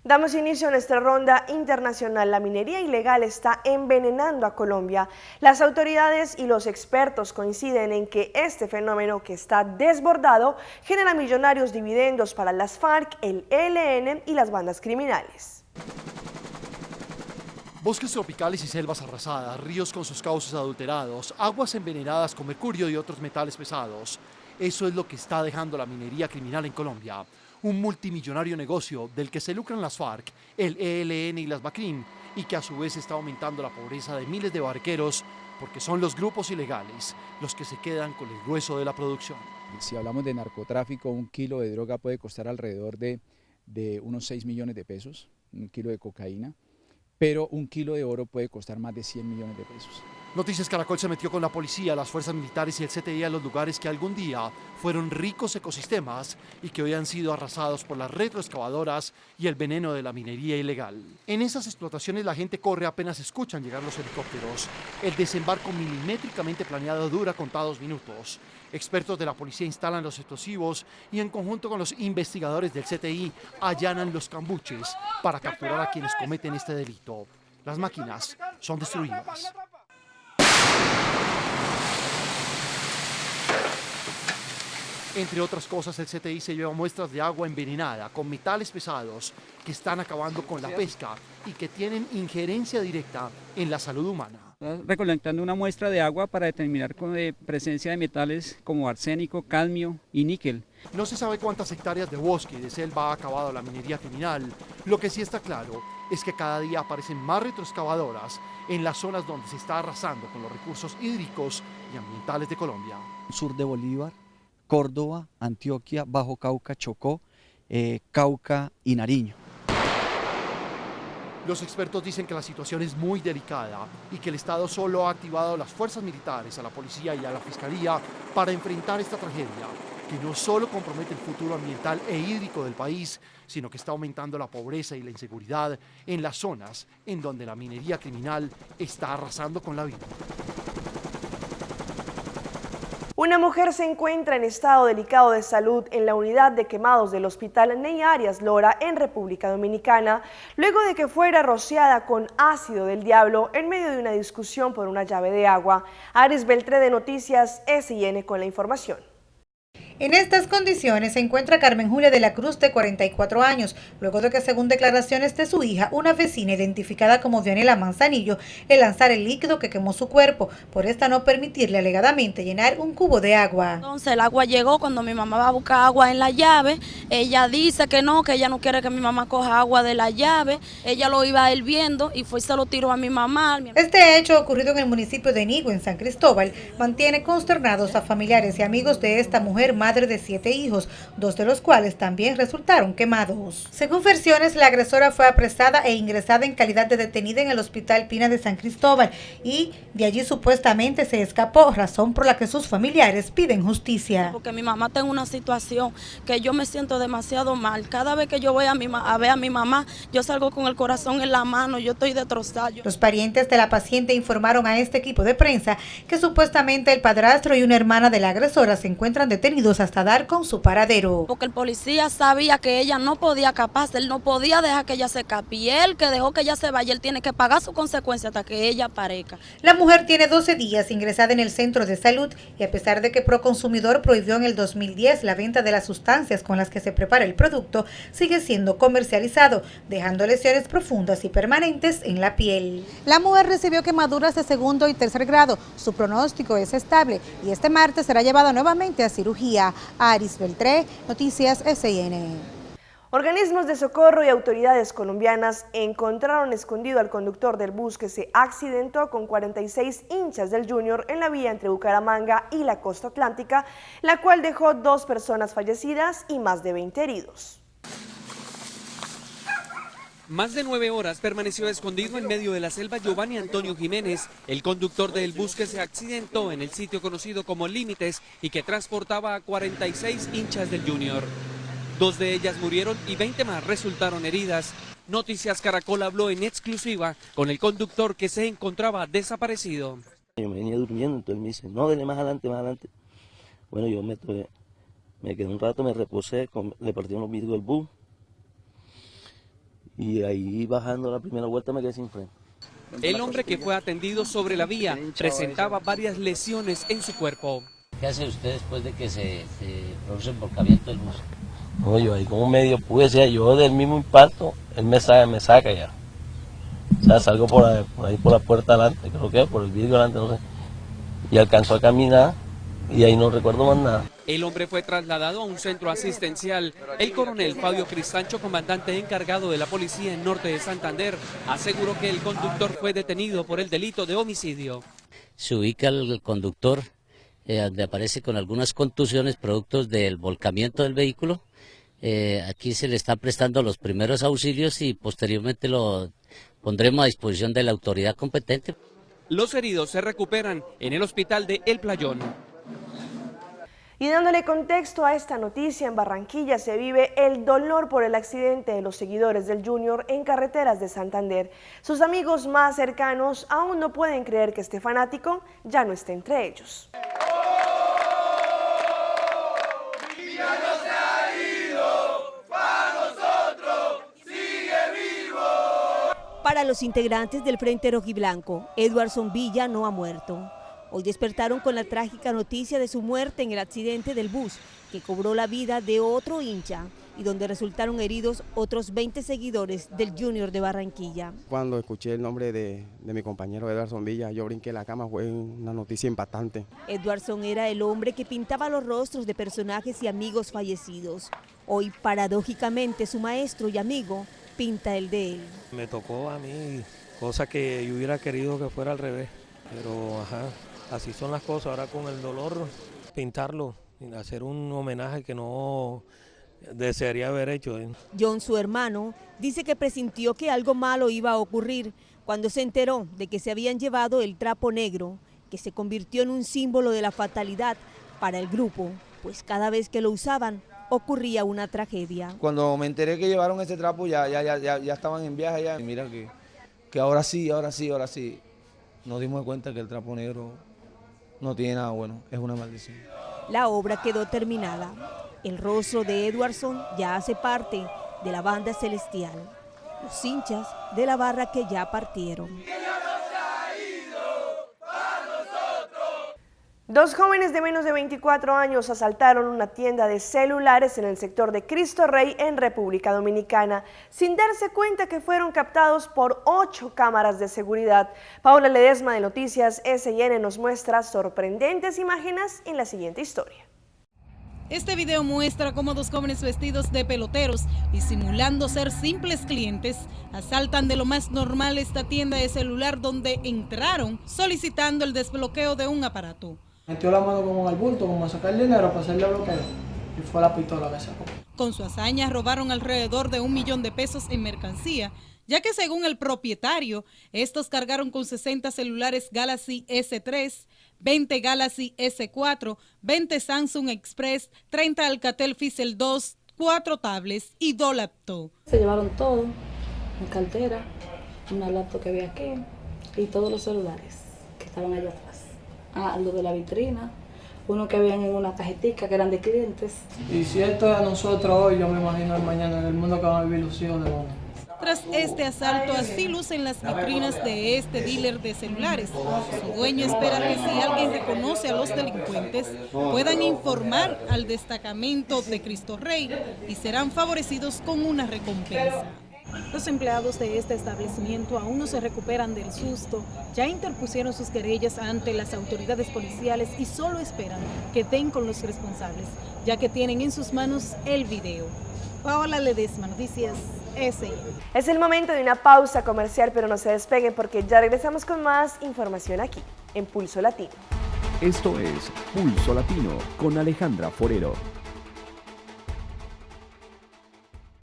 Damos inicio a nuestra ronda internacional. La minería ilegal está envenenando a Colombia. Las autoridades y los expertos coinciden en que este fenómeno, que está desbordado, genera millonarios dividendos para las FARC, el ELN y las bandas criminales. Bosques tropicales y selvas arrasadas, ríos con sus cauces adulterados, aguas envenenadas con mercurio y otros metales pesados. Eso es lo que está dejando la minería criminal en Colombia. Un multimillonario negocio del que se lucran las FARC, el ELN y las BACRIM, y que a su vez está aumentando la pobreza de miles de barqueros, porque son los grupos ilegales los que se quedan con el grueso de la producción. Si hablamos de narcotráfico, un kilo de droga puede costar alrededor de unos 6 millones de pesos, un kilo de cocaína, pero un kilo de oro puede costar más de 100 millones de pesos. Noticias Caracol se metió con la policía, las fuerzas militares y el CTI a los lugares que algún día fueron ricos ecosistemas y que hoy han sido arrasados por las retroexcavadoras y el veneno de la minería ilegal. En esas explotaciones la gente corre apenas escuchan llegar los helicópteros. El desembarco milimétricamente planeado dura contados minutos. Expertos de la policía instalan los explosivos y en conjunto con los investigadores del CTI allanan los cambuches para capturar a quienes cometen este delito. Las máquinas son destruidas. Entre otras cosas, el CTI se lleva muestras de agua envenenada con metales pesados que están acabando con la pesca y que tienen injerencia directa en la salud humana. Recolectando una muestra de agua para determinar con presencia de metales como arsénico, cadmio y níquel. No se sabe cuántas hectáreas de bosque y de selva ha acabado la minería criminal. Lo que sí está claro es que cada día aparecen más retroexcavadoras en las zonas donde se está arrasando con los recursos hídricos y ambientales de Colombia. Sur de Bolívar, Córdoba, Antioquia, Bajo Cauca, Chocó, Cauca y Nariño. Los expertos dicen que la situación es muy delicada y que el Estado solo ha activado las fuerzas militares, a la policía y a la fiscalía para enfrentar esta tragedia, que no solo compromete el futuro ambiental e hídrico del país, sino que está aumentando la pobreza y la inseguridad en las zonas en donde la minería criminal está arrasando con la vida. Una mujer se encuentra en estado delicado de salud en la unidad de quemados del Hospital Ney Arias Lora en República Dominicana, luego de que fuera rociada con ácido del diablo en medio de una discusión por una llave de agua. Aris Beltré de Noticias SIN con la información. En estas condiciones se encuentra Carmen Julia de la Cruz, de 44 años, luego de que, según declaraciones de su hija, una vecina identificada como Dianela Manzanillo le lanzara el líquido que quemó su cuerpo, por esta no permitirle alegadamente llenar un cubo de agua. Entonces el agua llegó cuando mi mamá va a buscar agua en la llave. Ella dice que ella no quiere que mi mamá coja agua de la llave. Ella lo iba hirviendo y fue y se lo tiró a mi mamá. Este hecho, ocurrido en el municipio de Nigua, en San Cristóbal, mantiene consternados a familiares y amigos de esta mujer, madre de 7 hijos, 2 de los cuales también resultaron quemados. Según versiones, la agresora fue apresada e ingresada en calidad de detenida en el Hospital Pina de San Cristóbal y de allí supuestamente se escapó, razón por la que sus familiares piden justicia. Porque mi mamá está en una situación que yo me siento demasiado mal. Cada vez que yo voy a ver a mi mamá, yo salgo con el corazón en la mano, yo estoy destrozada. Los parientes de la paciente informaron a este equipo de prensa que supuestamente el padrastro y una hermana de la agresora se encuentran detenidos hasta dar con su paradero. Porque el policía sabía que ella no podía escaparse, él no podía dejar que ella se escape, y él que dejó que ella se vaya, él tiene que pagar su consecuencia hasta que ella aparezca. La mujer tiene 12 días ingresada en el centro de salud y a pesar de que Proconsumidor prohibió en el 2010 la venta de las sustancias con las que se prepara el producto, sigue siendo comercializado, dejando lesiones profundas y permanentes en la piel. La mujer recibió quemaduras de 2º y 3er grado, su pronóstico es estable y este martes será llevada nuevamente a cirugía. Aris Beltré, Noticias SIN. Organismos de socorro y autoridades colombianas encontraron escondido al conductor del bus que se accidentó con 46 hinchas del Junior en la vía entre Bucaramanga y la costa atlántica, la cual dejó 2 personas fallecidas y más de 20 heridos. Más de 9 horas permaneció escondido en medio de la selva Giovanni Antonio Jiménez, el conductor del bus que se accidentó en el sitio conocido como Límites y que transportaba a 46 hinchas del Junior. 2 de ellas murieron y 20 más resultaron heridas. Noticias Caracol habló en exclusiva con el conductor que se encontraba desaparecido. Yo me venía durmiendo, entonces me dice, no, dele más adelante, más adelante. Bueno, yo me quedé un rato, me reposé, le partieron los vidrios del bus. Y ahí bajando la primera vuelta me quedé sin freno. El hombre que fue atendido sobre la vía presentaba varias lesiones en su cuerpo. ¿Qué hace usted después de que se produce el volcamiento del bus? No, yo ahí como medio pude, yo del mismo impacto, él me saca ya. O sea, salgo por ahí por la puerta adelante, creo que por el vidrio adelante, no sé. Y alcanzó a caminar y ahí no recuerdo más nada. El hombre fue trasladado a un centro asistencial. El coronel Fabio Cristancho, comandante encargado de la policía en Norte de Santander, aseguró que el conductor fue detenido por el delito de homicidio. Se ubica el conductor, donde aparece con algunas contusiones productos del volcamiento del vehículo. Aquí se le están prestando los primeros auxilios y posteriormente lo pondremos a disposición de la autoridad competente. Los heridos se recuperan en el hospital de El Playón. Y dándole contexto a esta noticia, en Barranquilla se vive el dolor por el accidente de los seguidores del Junior en carreteras de Santander. Sus amigos más cercanos aún no pueden creer que este fanático ya no esté entre ellos. Para los integrantes del Frente Rojiblanco, Edwardson Villa no ha muerto. Hoy despertaron con la trágica noticia de su muerte en el accidente del bus que cobró la vida de otro hincha y donde resultaron heridos otros 20 seguidores del Junior de Barranquilla. Cuando escuché el nombre de mi compañero Edwardson Villa, yo brinqué la cama, fue una noticia impactante. Edwardson era el hombre que pintaba los rostros de personajes y amigos fallecidos. Hoy, paradójicamente, su maestro y amigo pinta el de él. Me tocó a mí, cosa que yo hubiera querido que fuera al revés, pero así son las cosas. Ahora con el dolor, pintarlo, hacer un homenaje que no desearía haber hecho. John, su hermano, dice que presintió que algo malo iba a ocurrir cuando se enteró de que se habían llevado el trapo negro, que se convirtió en un símbolo de la fatalidad para el grupo, pues cada vez que lo usaban ocurría una tragedia. Cuando me enteré que llevaron ese trapo ya estaban en viaje allá. Mira que ahora sí, nos dimos cuenta que el trapo negro no tiene nada bueno, es una maldición. La obra quedó terminada. El rostro de Edwardson ya hace parte de la banda celestial. Los hinchas de la barra que ya partieron. Dos jóvenes de menos de 24 años asaltaron una tienda de celulares en el sector de Cristo Rey en República Dominicana, sin darse cuenta que fueron captados por 8 cámaras de seguridad. Paula Ledesma de Noticias SIN nos muestra sorprendentes imágenes en la siguiente historia. Este video muestra cómo dos jóvenes vestidos de peloteros y simulando ser simples clientes asaltan de lo más normal esta tienda de celular donde entraron solicitando el desbloqueo de un aparato. Metió la mano como en el bulto, como a sacar dinero para hacerle bloqueo, y fue la pistola que sacó. Con su hazaña robaron alrededor de $1 millón en mercancía, ya que según el propietario, estos cargaron con 60 celulares Galaxy S3, 20 Galaxy S4, 20 Samsung Express, 30 Alcatel Pixel 2, 4 tablets y 2 laptops. Se llevaron todo, mi cartera, una laptop que había aquí y todos los celulares que estaban allá atrás. Lo de la vitrina, uno que habían en una cajetica que eran de clientes. Y si esto es a nosotros hoy, yo me imagino el mañana en el mundo que van a vivir los hijos de uno. Tras este asalto, así lucen las vitrinas de este dealer de celulares. Su dueño espera que si alguien reconoce a los delincuentes, puedan informar al destacamento de Cristo Rey y serán favorecidos con una recompensa. Los empleados de este establecimiento aún no se recuperan del susto, ya interpusieron sus querellas ante las autoridades policiales y solo esperan que den con los responsables, ya que tienen en sus manos el video. Paola Ledesma, Noticias SIN. Es el momento de una pausa comercial, pero no se despeguen porque ya regresamos con más información aquí, en Pulso Latino. Esto es Pulso Latino con Alejandra Forero.